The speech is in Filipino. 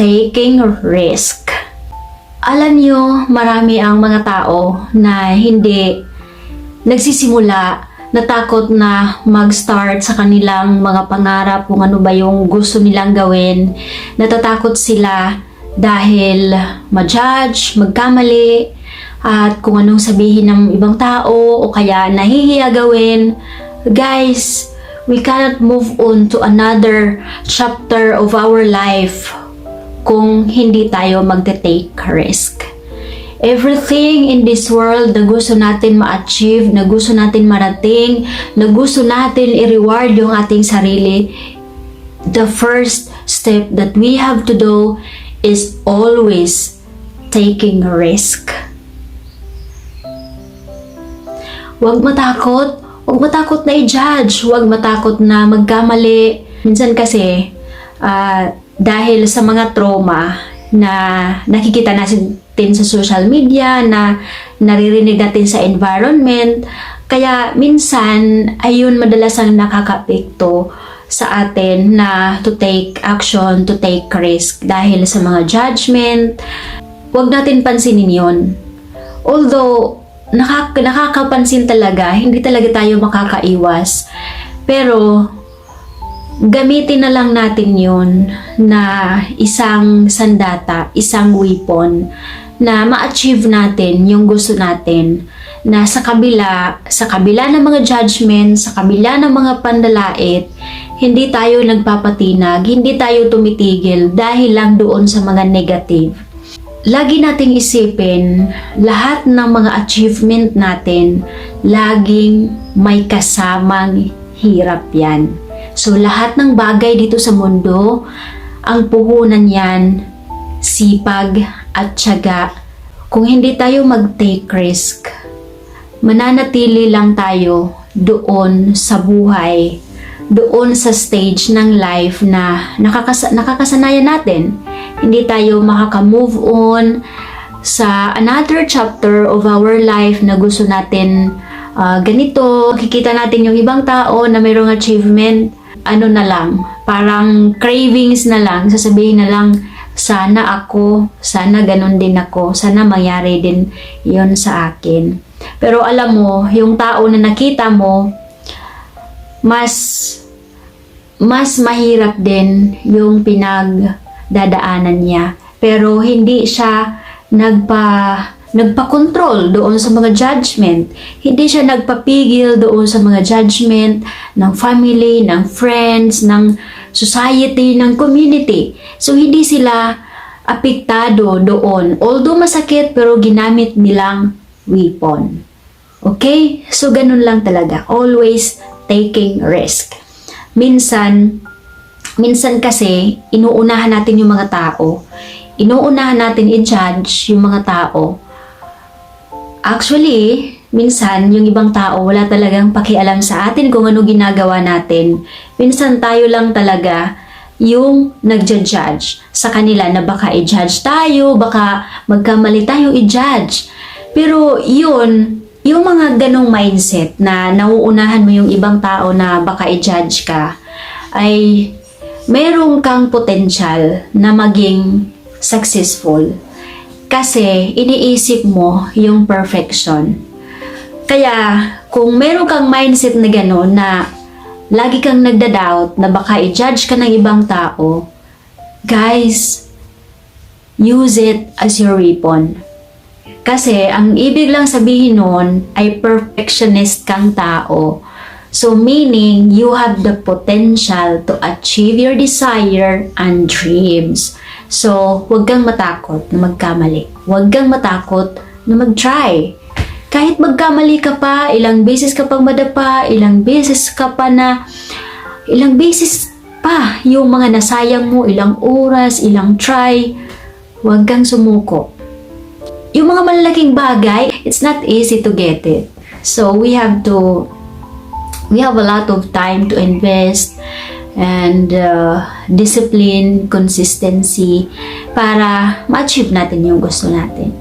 taking risk. Alam nyo, marami ang mga tao na hindi nagsisimula, natakot na mag-start sa kanilang mga pangarap kung ano ba yung gusto nilang gawin. Natatakot sila dahil ma-judge, magkamali, at kung anong sabihin ng ibang tao o kaya nahihiya gawin. Guys, we cannot move on to another chapter of our life kung hindi tayo magte-take risk. Everything in this world na gusto natin ma-achieve, na gusto natin marating, na gusto natin i-reward yung ating sarili, the first step that we have to do is always taking risk. Huwag matakot. Huwag matakot na i-judge. Huwag matakot na magkamali. Minsan kasi, dahil sa mga trauma na nakikita natin sa social media, na naririnig natin sa environment, kaya minsan, ayun madalas ang nakaka-apekto sa atin na to take action, to take risk dahil sa mga judgment. Huwag natin pansinin yun. Although, nakakapansin talaga, hindi talaga tayo makakaiwas. Pero, gamitin na lang natin yun na isang sandata, isang weapon na ma-achieve natin yung gusto natin, na sa kabila ng mga judgment, sa kabila ng mga pandalait, hindi tayo nagpapatinag, hindi tayo tumitigil dahil lang doon sa mga negative. Lagi nating isipin, lahat ng mga achievement natin, laging may kasamang hirap yan. So, lahat ng bagay dito sa mundo, ang puhunan yan, sipag at tiyaga. Kung hindi tayo mag-take risk, mananatili lang tayo doon sa buhay, doon sa stage ng life na nakakasanayan natin. Hindi tayo makaka-move on sa another chapter of our life na gusto natin ganito. Kikita natin yung ibang tao na mayroong achievement, ano na lang, parang cravings na lang, sasabihin na lang, sana ako, sana ganun din ako, sana mangyari din yon sa akin. Pero alam mo, yung tao na nakita mo, mas mahirap din yung pinagdadaanan niya. Pero hindi siya nagpa-control doon sa mga judgment. Hindi siya nagpapigil doon sa mga judgment ng family, ng friends, ng society, ng community. So, hindi sila apektado doon. Although masakit, pero ginamit nilang weapon. Okay? So, ganun lang talaga. Always taking risk. Minsan kasi, inuunahan natin yung mga tao. Inuunahan natin i-judge yung mga tao. Actually, minsan, yung ibang tao wala talagang pakialam sa atin kung ano ginagawa natin. Minsan tayo lang talaga yung nagja-judge sa kanila na baka i-judge tayo, baka magkamali tayo i-judge. Pero yun, yung mga ganong mindset na nauunahan mo yung ibang tao na baka i-judge ka, ay mayroong kang potential na maging successful. Kasi iniisip mo yung perfection. Kaya kung meron kang mindset na gano'n, na lagi kang nagda-doubt na baka i-judge ka ng ibang tao, guys, use it as your weapon. Kasi ang ibig lang sabihin nun ay perfectionist kang tao. So meaning, you have the potential to achieve your desire and dreams. So, huwag kang matakot na magkamali. Huwag kang matakot na mag-try. Kahit magkamali ka pa, ilang beses ka pang madapa, ilang beses pa yung mga nasayang mo, ilang oras, ilang try, huwag kang sumuko. Yung mga malalaking bagay, it's not easy to get it. So, we have a lot of time to invest and discipline, consistency para ma-achieve natin yung gusto natin.